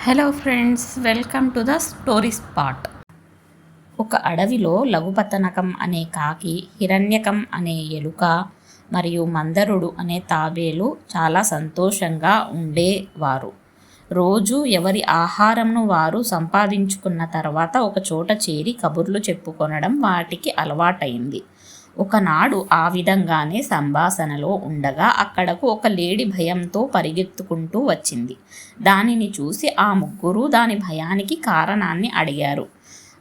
Hello friends, welcome to the story spot. ఒక అడవిలో లఘుపతనకం అనే కాకి, హిరణ్యకం అనే ఎలుక మరియు మందరుడు అనే తాబేలు చాలా సంతోషంగా ఉండేవారు. రోజు ఎవరి ఆహారంను వారు సంపాదించుకున్న తర్వాత ఒక చోట చేరి కబుర్లు చెప్పుకొనడం వాటికి అలవాటైంది. ఒకనాడు ఆ విధంగానే సంభాషణలో ఉండగా అక్కడకు ఒక లేడి భయంతో పరిగెత్తుకుంటూ వచ్చింది. దానిని చూసి ఆ ముగ్గురు దాని భయానికి కారణాన్ని అడిగారు.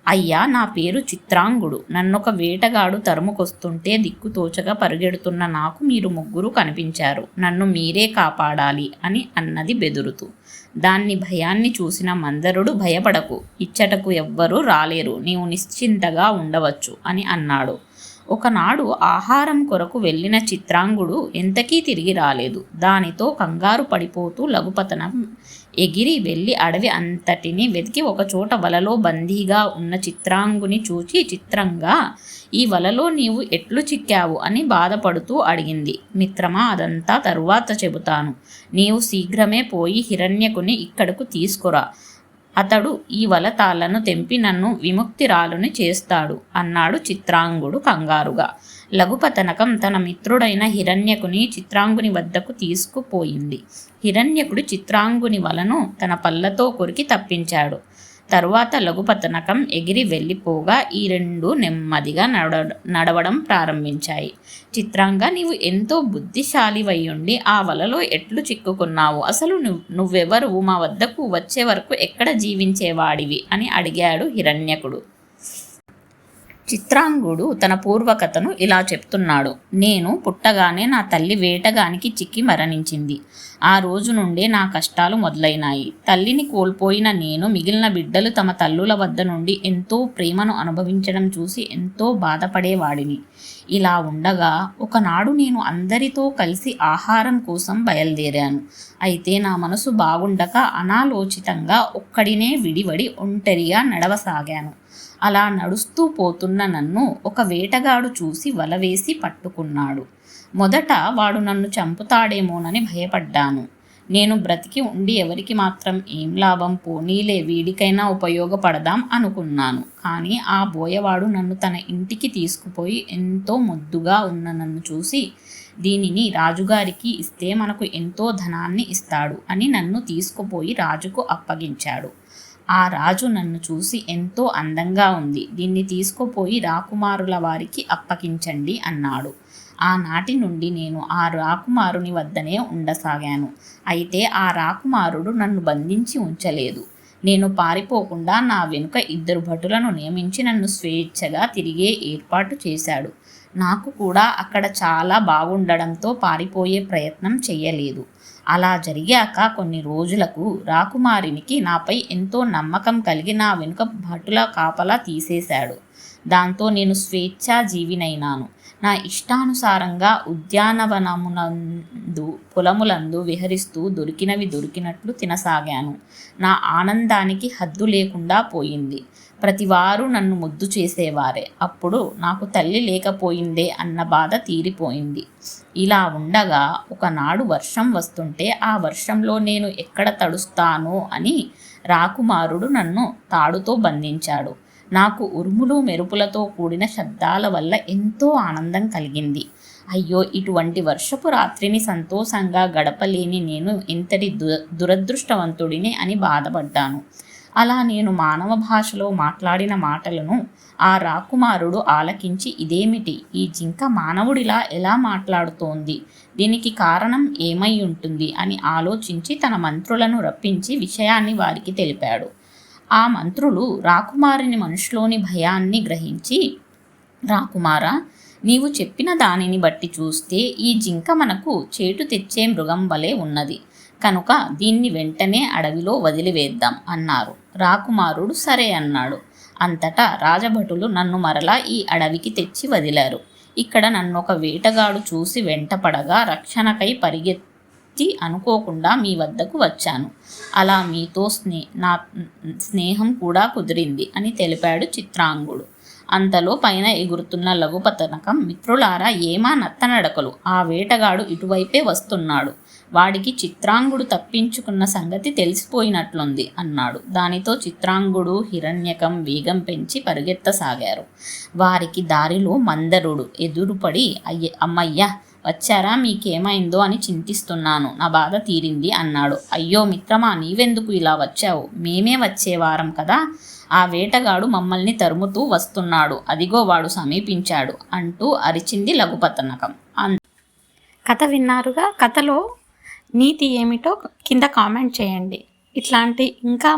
అయ్యా, నా పేరు చిత్రాంగుడు. నన్నొక వేటగాడు తరుముకొస్తుంటే దిక్కుతోచగా పరిగెడుతున్న నాకు మీరు ముగ్గురు కనిపించారు. నన్ను మీరే కాపాడాలి అని అన్నది బెదురుతూ. దాన్ని భయాన్ని చూసిన మందరుడు, భయపడకు, ఇచ్చటకు ఎవ్వరూ రాలేరు, నీవు నిశ్చింతగా ఉండవచ్చు అని అన్నాడు. ఒకనాడు ఆహారం కొరకు వెళ్ళిన చిత్రాంగుడు ఎంతకీ తిరిగి రాలేదు. దానితో కంగారు పడిపోతూ లఘుపతనం ఎగిరి వెళ్ళి అడవి అంతటిని వెతికి ఒకచోట వలలో బందీగా ఉన్న చిత్రాంగుని చూచి, చిత్రంగా, ఈ వలలో నీవు ఎట్లు చిక్కావు అని బాధపడుతూ అడిగింది. మిత్రమా, అదంతా తరువాత చెబుతాను. నీవు శీఘ్రమే పోయి హిరణ్యకుని ఇక్కడకు తీసుకురా. అతడు ఈ వల తాళ్లను తెంపి నన్ను విముక్తిరాలుని చేస్తాడు అన్నాడు చిత్రాంగుడు కంగారుగా. లఘుపతనకం తన మిత్రుడైన హిరణ్యకుని చిత్రాంగుని వద్దకు తీసుకుపోయింది. హిరణ్యకుడు చిత్రాంగుని వలను తన పళ్ళతో కొరికి తప్పించాడు. తరువాత లఘుపతనకం ఎగిరి వెళ్ళిపోగా ఈ రెండు నెమ్మదిగా నడవడం ప్రారంభించాయి. చిత్రాంగా, నీవు ఎంతో బుద్ధిశాలివయ్యుండి ఆ వలలో ఎట్లు చిక్కుకున్నావు? అసలు నువ్వెవరు? మా వద్దకు వచ్చే వరకు ఎక్కడ జీవించేవాడివి అని అడిగాడు హిరణ్యకుడు. చిత్రాంగుడు తన పూర్వకథను ఇలా చెప్తున్నాడు. నేను పుట్టగానే నా తల్లి వేటగానికి చిక్కి మరణించింది. ఆ రోజు నుండే నా కష్టాలు మొదలైనాయి. తల్లిని కోల్పోయిన నేను మిగిలిన బిడ్డలు తమ తల్లుల వద్ద నుండి ఎంతో ప్రేమను అనుభవించడం చూసి ఎంతో బాధపడేవాడిని. ఇలా ఉండగా ఒకనాడు నేను అందరితో కలిసి ఆహారం కోసం బయలుదేరాను. అయితే నా మనసు బాగుండక అనాలోచితంగా ఒక్కడినే విడివడి ఒంటరిగా నడవసాగాను. అలా నడుస్తూ పోతున్న నన్ను ఒక వేటగాడు చూసి వలవేసి పట్టుకున్నాడు. మొదట వాడు నన్ను చంపుతాడేమోనని భయపడ్డాను. నేను బ్రతికి ఉండి ఎవరికి మాత్రం ఏం లాభం, పోనీలే, వీడికైనా ఉపయోగపడదాం అనుకున్నాను. కానీ ఆ బోయవాడు నన్ను తన ఇంటికి తీసుకుపోయి ఎంతో ముద్దుగా ఉన్న నన్ను చూసి, దీనిని రాజుగారికి ఇస్తే మనకు ఎంతో ధనాన్ని ఇస్తాడు అని నన్ను తీసుకుపోయి రాజుకు అప్పగించాడు. ఆ రాజు నన్ను చూసి, ఎంతో అందంగా ఉంది, దీన్ని తీసుకుపోయి రాకుమారుల వారికి అప్పగించండి అన్నాడు. ఆనాటి నుండి నేను ఆ రాకుమారుని వద్దనే ఉండసాగాను. అయితే ఆ రాకుమారుడు నన్ను బంధించి ఉంచలేదు. నేను పారిపోకుండా నా వెనుక 2 భటులను నియమించి నన్ను స్వేచ్ఛగా తిరిగే ఏర్పాటు చేశాడు. నాకు కూడా అక్కడ చాలా బాగుండడంతో పారిపోయే ప్రయత్నం చెయ్యలేదు. అలా జరిగాక కొన్ని రోజులకు రాకుమారునికి నాపై ఎంతో నమ్మకం కలిగి నా వెనుక భటుల కాపలా తీసేశాడు. దాంతో నేను స్వేచ్ఛా జీవినైనాను. నా ఇష్టానుసారంగా ఉద్యానవనమునందు, పొలములందు విహరిస్తూ దొరికినవి దొరికినట్లు తినసాగాను. నా ఆనందానికి హద్దు లేకుండా పోయింది. ప్రతివారు నన్ను ముద్దు చేసేవారే. అప్పుడు నాకు తల్లి లేకపోయిందే అన్న బాధ తీరిపోయింది. ఇలా ఉండగా ఒకనాడు వర్షం వస్తుంటే ఆ వర్షంలో నేను ఎక్కడ తడుస్తానో అని రాకుమారుడు నన్ను తాడుతో బంధించాడు. నాకు ఉరుములు మెరుపులతో కూడిన శబ్దాల వల్ల ఎంతో ఆనందం కలిగింది. అయ్యో, ఇటువంటి వర్షపు రాత్రిని సంతోషంగా గడపలేని నేను ఇంతటి దురదృష్టవంతుడిని అని బాధపడ్డాను. అలా నేను మానవ భాషలో మాట్లాడిన మాటలను ఆ రాకుమారుడు ఆలకించి, ఇదేమిటి, ఈ జింక మానవుడిలా ఎలా మాట్లాడుతోంది, దీనికి కారణం ఏమై ఉంటుంది అని ఆలోచించి తన మంత్రులను రప్పించి విషయాన్ని వారికి తెలిపాడు. ఆ మంత్రులు రాకుమారుని మనసులోని భయాన్ని గ్రహించి, రాకుమారా, నీవు చెప్పిన దానిని బట్టి చూస్తే ఈ జింక మనకు చేటు తెచ్చే మృగం వలె ఉన్నది. కనుక దీన్ని వెంటనే అడవిలో వదిలివేద్దాం అన్నారు. రాకుమారుడు సరే అన్నాడు. అంతటా రాజభటులు నన్ను మరలా ఈ అడవికి తెచ్చి వదిలారు. ఇక్కడ నన్నొక వేటగాడు చూసి వెంటపడగా రక్షణకై పరిగెత్తి అనుకోకుండా మీ వద్దకు వచ్చాను. అలా మీతో నా స్నేహం కూడా కుదిరింది అని తెలిపాడు చిత్రాంగుడు. అంతలో పైన ఎగురుతున్న లఘుపతనకం, మిత్రులారా, ఏమా నత్తనడకలు, ఆ వేటగాడు ఇటువైపే వస్తున్నాడు, వాడికి చిత్రాంగుడు తప్పించుకున్న సంగతి తెలిసిపోయినట్లుంది అన్నాడు. దానితో చిత్రాంగుడు హిరణ్యకం వేగం పెంచి పరుగెత్తసాగారు. వారికి దారిలో మందరుడు ఎదురుపడి అమ్మయ్య వచ్చారా, మీకేమైందో అని చింతిస్తున్నాను, నా బాధ తీరింది అన్నాడు. అయ్యో మిత్రమా, నీవెందుకు ఇలా వచ్చావు? మేమే వచ్చేవారం కదా, ఆ వేటగాడు మమ్మల్ని తరుముతూ వస్తున్నాడు, అదిగో వాడు సమీపించాడు అంటూ అరిచింది లఘుపతనకం. కథ విన్నారుగా. కథలో నీతి ఏమిటో కింద కామెంట్ చేయండి. ఇట్లాంటి ఇంకా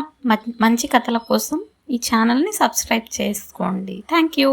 మంచి కథల కోసం ఈ ఛానల్ని సబ్స్క్రైబ్ చేసుకోండి. Thank you.